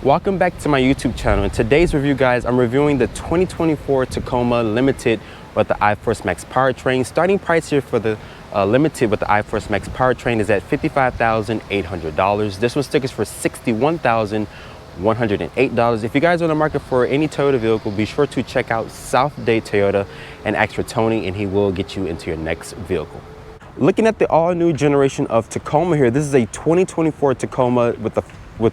Welcome back to my YouTube channel. In today's review, guys, I'm reviewing the 2024 Tacoma Limited with the iForce Max powertrain. Starting price here for the Limited with the iForce Max powertrain is at $55,800. This one stickers for $61,108. If you guys are on the market for any Toyota vehicle, be sure to check out South Dade Toyota and ask for Tony, and he will get you into your next vehicle. Looking at the all-new generation of Tacoma here, this is a 2024 Tacoma with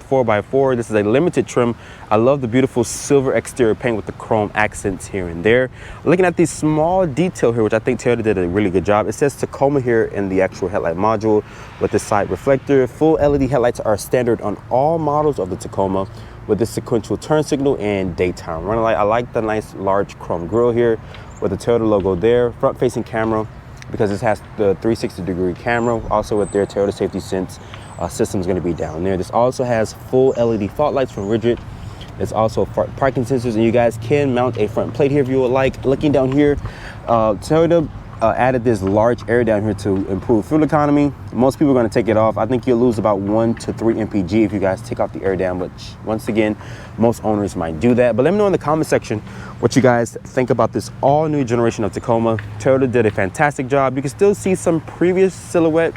4x4. This is a limited trim. I love the beautiful silver exterior paint with the chrome accents here and there. Looking at the small detail here, which I think Toyota did a really good job. It says Tacoma here in the actual headlight module with the side reflector. Full LED headlights are standard on all models of the Tacoma with the sequential turn signal and daytime running light. I like the nice large chrome grille here with the Toyota logo there. Front facing camera, because this has the 360-degree camera, also with their Toyota Safety Sense system is going to be down there. This also has full LED fog lights from Rigid. It's also parking sensors, and you guys can mount a front plate here if you would like. Looking down here, Toyota added this large area down here to improve fuel economy. Most people are going to take it off. I think you'll lose about 1 to 3 mpg if you guys take off the air down, which once again, most owners might do that. But let me know in the comment section what you guys think about this all new generation of Tacoma. Toyota did a fantastic job. You can still see some previous silhouette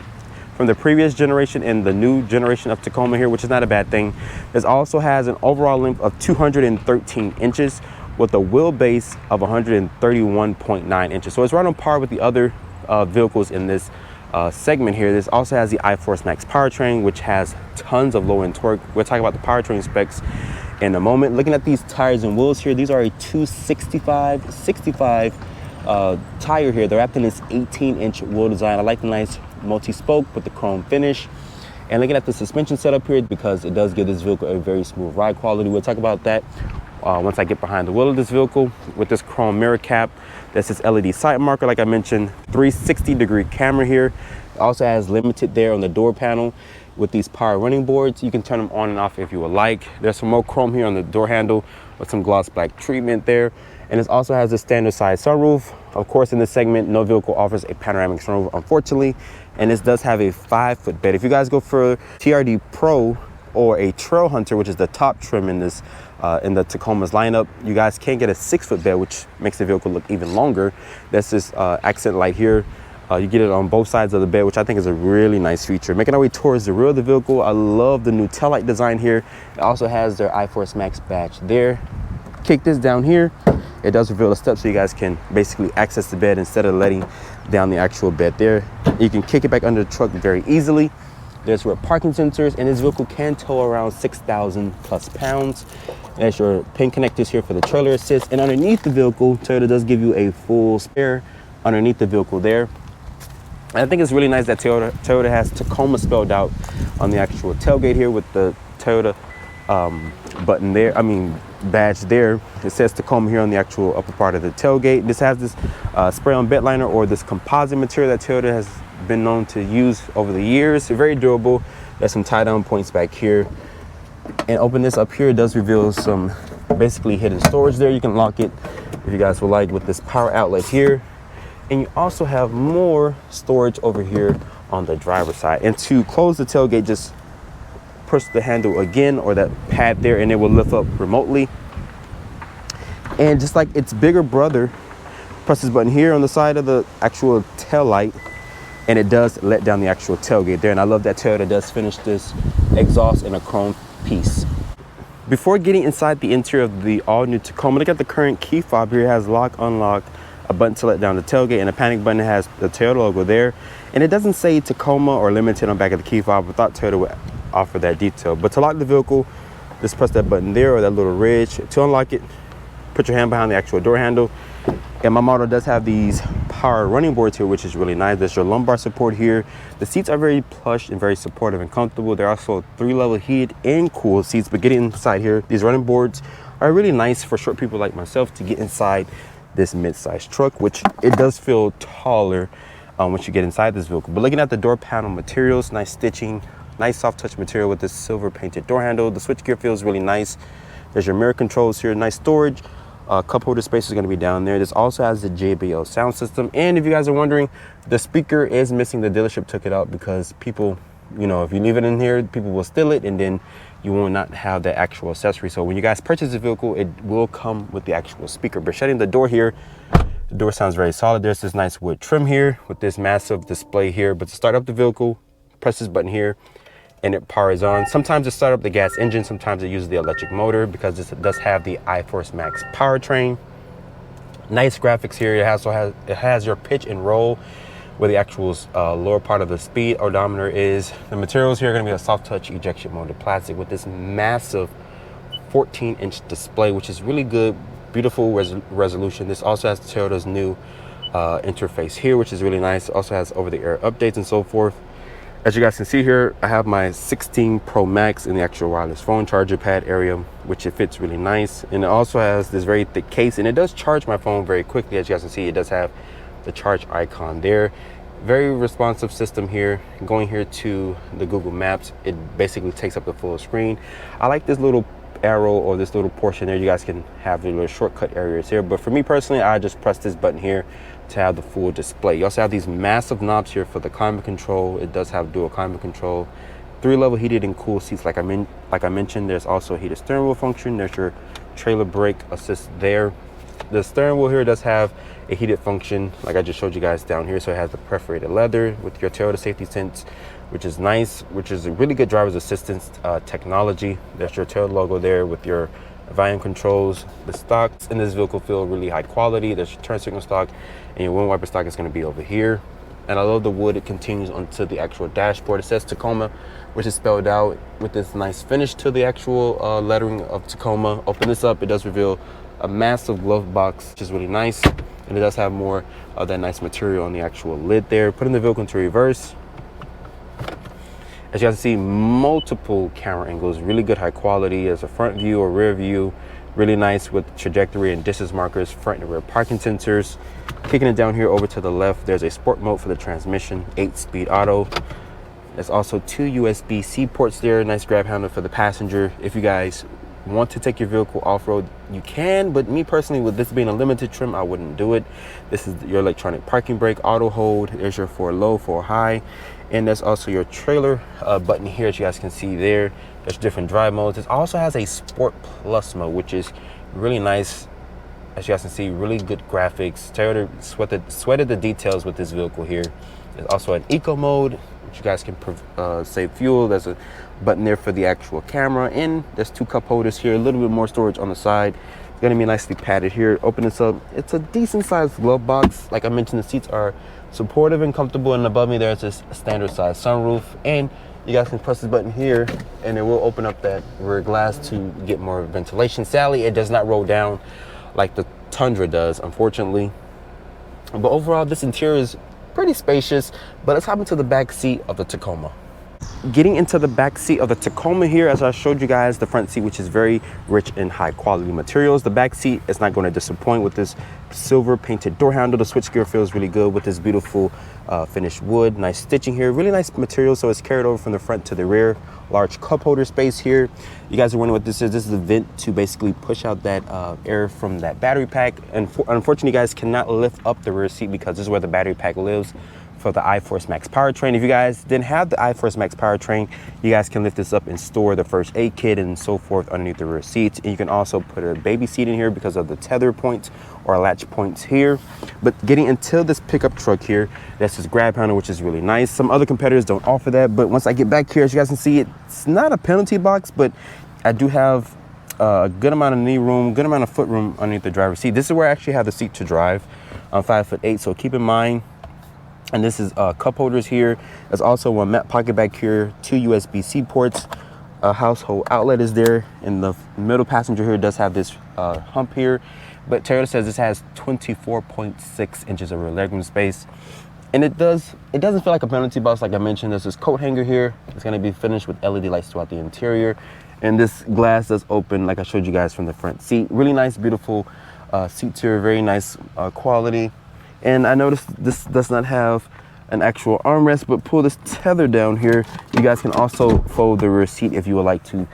from the previous generation and the new generation of Tacoma here, which is not a bad thing. This also has an overall length of 213 inches with a wheelbase of 131.9 inches. So it's right on par with the other vehicles in this segment here. This also has the iForce Max powertrain, which has tons of low-end torque. We'll talk about the powertrain specs in a moment. Looking at these tires and wheels here, these are a 265 tire here. They're wrapped in this 18-inch wheel design. I like the nice multi-spoke with the chrome finish. And looking at the suspension setup here, because it does give this vehicle a very smooth ride quality. We'll talk about that once I get behind the wheel of this vehicle. With this chrome mirror cap, that's this LED sight marker, like I mentioned, 360-degree camera here. It also has limited there on the door panel with these power running boards. You can turn them on and off if you would like. There's some more chrome here on the door handle with some gloss black treatment there. And it also has a standard size sunroof. Of course, in this segment, no vehicle offers a panoramic sunroof, unfortunately. And this does have a 5-foot bed. If you guys go for TRD Pro or a Trail Hunter, which is the top trim in this in the Tacoma's lineup, you guys can get a 6-foot bed, which makes the vehicle look even longer. That's this accent light here. You get it on both sides of the bed, which I think is a really nice feature. Making our way towards the rear of the vehicle, I love the new taillight design here. It also has their iForce Max badge there. Kick this down here. It does reveal the steps so you guys can basically access the bed instead of letting down the actual bed there. You can kick it back under the truck very easily. There's rear parking sensors, and this vehicle can tow around 6,000 plus pounds. There's your pin connectors here for the trailer assist. And underneath the vehicle, Toyota does give you a full spare underneath the vehicle there. And I think it's really nice that Toyota has Tacoma spelled out on the actual tailgate here with the Toyota button there, badge there. It says Tacoma here on the actual upper part of the tailgate. This has this spray-on bed liner, or this composite material that Toyota has been known to use over the years. Very durable. There's some tie-down points back here. And open this up here, it does reveal some basically hidden storage there. You can lock it if you guys would like with this power outlet here. And you also have more storage over here on the driver's side. And to close the tailgate, just push the handle again, or that pad there, and it will lift up remotely. And just like its bigger brother, press this button here on the side of the actual tail light, and it does let down the actual tailgate there. And I love that Toyota does finish this exhaust in a chrome piece. Before getting inside the interior of the all-new Tacoma, look at the current key fob here. It has lock, unlock, a button to let down the tailgate, and a panic button that has the Toyota logo there. And it doesn't say Tacoma or Limited on the back of the key fob. I thought Toyota would offer that detail. But to lock the vehicle, just press that button there, or that little ridge. To unlock it, put your hand behind the actual door handle. And my model does have these power running boards here, which is really nice. There's your lumbar support here. The seats are very plush and very supportive and comfortable. They're also 3-level heated and cooled seats. But getting inside here, these running boards are really nice for short people like myself to get inside this mid-sized truck, which it does feel taller once you get inside this vehicle. But looking at the door panel materials, nice stitching, nice soft touch material with this silver painted door handle. The switchgear feels really nice. There's your mirror controls here, nice storage. Cup holder space is going to be down there. This also has the JBL sound system. And if you guys are wondering, the speaker is missing. The dealership took it out because people, if you leave it in here, people will steal it, and then you will not have that actual accessory. So when you guys purchase the vehicle, it will come with the actual speaker. But shutting the door here, the door sounds very solid. There's this nice wood trim here with this massive display here. But to start up the vehicle, press this button here and it powers on. Sometimes it starts up the gas engine, sometimes it uses the electric motor, because this does have the iForce Max powertrain. Nice graphics here. It has your pitch and roll, where the actual lower part of the speed odometer is. The materials here are going to be a soft touch ejection molded plastic with this massive 14-inch display, which is really good, beautiful resolution. This also has Toyota's new interface here, which is really nice. It also has over-the-air updates and so forth. As you guys can see here, I have my 16 Pro Max in the actual wireless phone charger pad area, which it fits really nice. And it also has this very thick case, and it does charge my phone very quickly. As you guys can see, it does have the charge icon there. Very responsive system here. Going here to the Google Maps, it basically takes up the full screen. I like this little arrow or this little portion there. You guys can have the little shortcut areas here, but for me personally, I just press this button here to have the full display. You also have these massive knobs here for the climate control. It does have dual climate control, 3-level heated and cool seats. Like I mentioned, there's also a heated steering wheel function. There's your trailer brake assist there. The steering wheel here does have a heated function, like I just showed you guys down here. So it has the perforated leather with your Toyota safety sense, which is nice, which is a really good driver's assistance technology. There's your Toyota logo there with your volume controls. The stocks in this vehicle feel really high quality. There's your turn signal stock, and your wind wiper stock is going to be over here. And I love the wood. It continues onto the actual dashboard. It says Tacoma, which is spelled out with this nice finish to the actual lettering of Tacoma. Open this up, it does reveal a massive glove box, which is really nice. And it does have more of that nice material on the actual lid there. Putting the vehicle into reverse. As you guys can see, multiple camera angles, really good high quality as a front view or rear view. Really nice with trajectory and distance markers, front and rear parking sensors. Kicking it down here over to the left, there's a sport mode for the transmission, 8-speed auto. There's also 2 USB-C ports there, nice grab handle for the passenger. If you guys want to take your vehicle off-road, you can, but me personally, with this being a limited trim, I wouldn't do it. This is your electronic parking brake, auto hold. There's your for low, for high. And there's also your trailer button here, as you guys can see there. There's different drive modes. It also has a Sport Plus mode, which is really nice. As you guys can see, really good graphics. Toyota sweated the details with this vehicle here. There's also an Eco mode, which you guys can save fuel. There's a button there for the actual camera. And there's 2 cup holders here, a little bit more storage on the side. It's gonna be nicely padded here. Open this up. It's a decent sized glove box. Like I mentioned, the seats are supportive and comfortable, and above me there's this standard size sunroof, and you guys can press this button here and it will open up that rear glass to get more ventilation. Sadly, it does not roll down like the Tundra does, unfortunately. But overall, this interior is pretty spacious. But let's hop into the back seat of the Tacoma. Getting into the back seat of the Tacoma here, as I showed you guys, the front seat, which is very rich in high quality materials. The back seat is not going to disappoint with this silver painted door handle. The switchgear feels really good with this beautiful finished wood. Nice stitching here, really nice material. So it's carried over from the front to the rear. Large cup holder space here. You guys are wondering what this is. This is a vent to basically push out that air from that battery pack. And unfortunately, you guys cannot lift up the rear seat because this is where the battery pack lives for the iForce Max powertrain. If you guys didn't have the iForce Max powertrain, you guys can lift this up and store the first aid kit and so forth underneath the rear seats. And you can also put a baby seat in here because of the tether points or latch points here. But getting into this pickup truck here, that's this grab handle, which is really nice. Some other competitors don't offer that, but once I get back here, as you guys can see, it's not a penalty box, but I do have a good amount of knee room, good amount of foot room underneath the driver's seat. This is where I actually have the seat to drive. I'm 5'8", so keep in mind. And this is cup holders here. There's also one mat pocket back here, 2 USB-C ports. A household outlet is there. And the middle passenger here does have this hump here. But Toyota says this has 24.6 inches of rear legroom space. And it doesn't feel like a penalty box. Like I mentioned, there's this coat hanger here. It's gonna be finished with LED lights throughout the interior. And this glass does open, like I showed you guys, from the front seat. Really nice, beautiful seats here, very nice quality. And I noticed this does not have an actual armrest, but pull this tether down here. You guys can also fold the rear seat if you would like to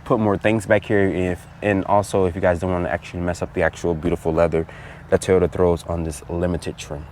put more things back here. And also if you guys don't want to actually mess up the actual beautiful leather that Toyota throws on this limited trim.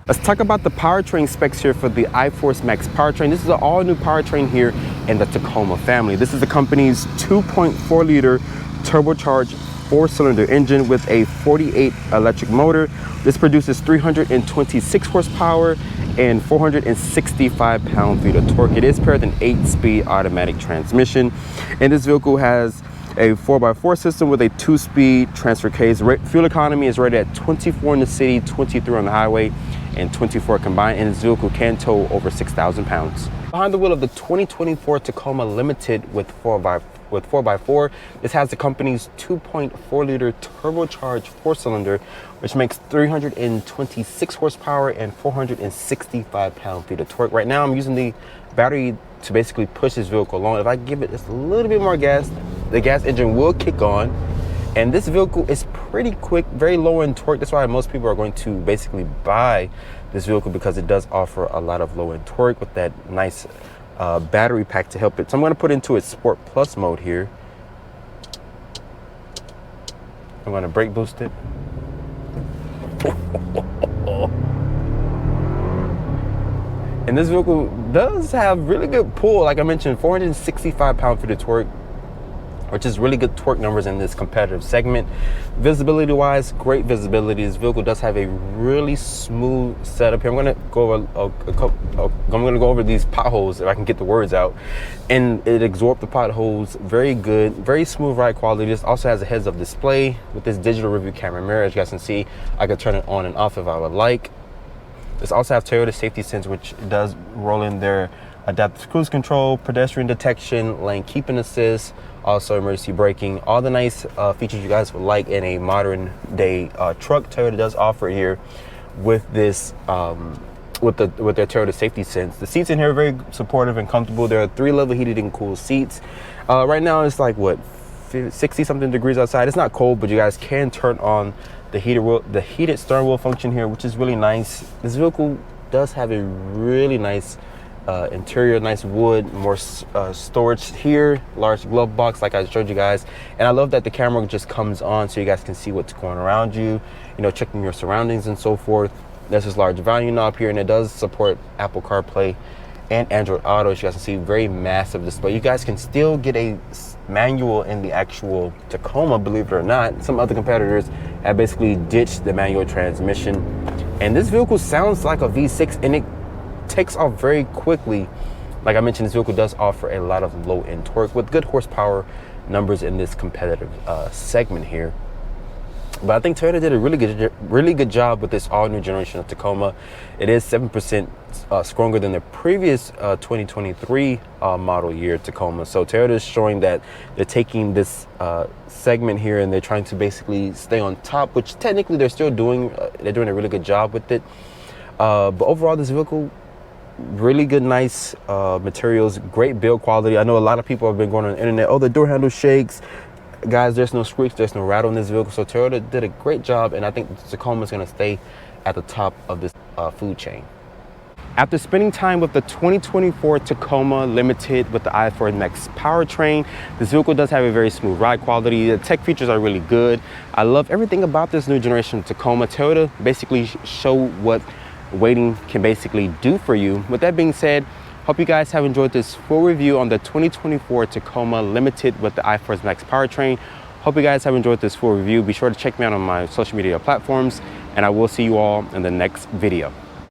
Let's talk about the powertrain specs here for the iForce Max powertrain. This is an all-new powertrain here in the Tacoma family. This is the company's 2.4 liter turbocharged 4-cylinder engine with a 48 electric motor. This produces 326 horsepower and 465 pound-feet of torque. It is paired with an 8-speed automatic transmission, and this vehicle has a 4x4 system with a 2-speed transfer case. Fuel economy is rated at 24 in the city, 23 on the highway, and 24 combined, and this vehicle can tow over 6,000 pounds. Behind the wheel of the 2024 Tacoma Limited with 4x4, this has the company's 2.4 liter turbocharged 4-cylinder, which makes 326 horsepower and 465 pound-feet of torque. Right now, I'm using the battery to basically push this vehicle along. If I give it just a little bit more gas, the gas engine will kick on. And this vehicle is pretty quick, very low in torque. That's why most people are going to basically buy this vehicle, because it does offer a lot of low end torque with that nice battery pack to help it. So I'm going to put into its Sport Plus mode here. I'm going to brake boost it. And this vehicle does have really good pull. Like I mentioned, 465 pound-feet of torque, which is really good torque numbers in this competitive segment. Visibility wise, great visibility. This vehicle does have a really smooth setup here. I'm going to go over these potholes if I can get the words out, and it absorbs the potholes very good, very smooth ride quality. This also has a heads-up display with this digital review camera mirror. As you guys can see, I could turn it on and off if I would like. This also has Toyota Safety Sense, which does roll in their adaptive cruise control, pedestrian detection, lane keeping assist, also emergency braking, all the nice features you guys would like in a modern day truck. Toyota does offer it here with this with their Toyota Safety Sense. The seats in here are very supportive and comfortable. There are 3-level heated and cooled seats. Right now it's like what, 60 something degrees outside. It's not cold, but you guys can turn on the heated steering wheel function here, which is really nice. This vehicle does have a really nice interior, nice wood, more storage here, large glove box like I showed you guys. And I love that the camera just comes on so you guys can see what's going around you, checking your surroundings and so forth. There's this large volume knob here, and it does support Apple CarPlay and Android Auto. As you guys can see, very massive display. You guys can still get a manual in the actual Tacoma, believe it or not. Some other competitors have basically ditched the manual transmission, and this vehicle sounds like a V6, and it takes off very quickly. Like I mentioned, this vehicle does offer a lot of low end torque with good horsepower numbers in this competitive segment here. But I think Toyota did a really good job with this all new generation of Tacoma. It is 7% stronger than the previous 2023 model year Tacoma. So Toyota is showing that they're taking this segment here and they're trying to basically stay on top, which technically they're still doing. They're doing a really good job with it. But overall, this vehicle, really good, nice materials, great build quality. I know a lot of people have been going on the internet, oh, the door handle shakes. Guys, there's no squeaks, there's no rattle in this vehicle. So Toyota did a great job, and I think the Tacoma is going to stay at the top of this food chain. After spending time with the 2024 Tacoma Limited with the iForce Max powertrain, this vehicle does have a very smooth ride quality. The tech features are really good. I love everything about this new generation of Tacoma. Toyota basically show what waiting can basically do for you. With that being said, hope you guys have enjoyed this full review on the 2024 Tacoma Limited with the iForce Max powertrain. Hope you guys have enjoyed this full review. Be sure to check me out on my social media platforms, and I will see you all in the next video.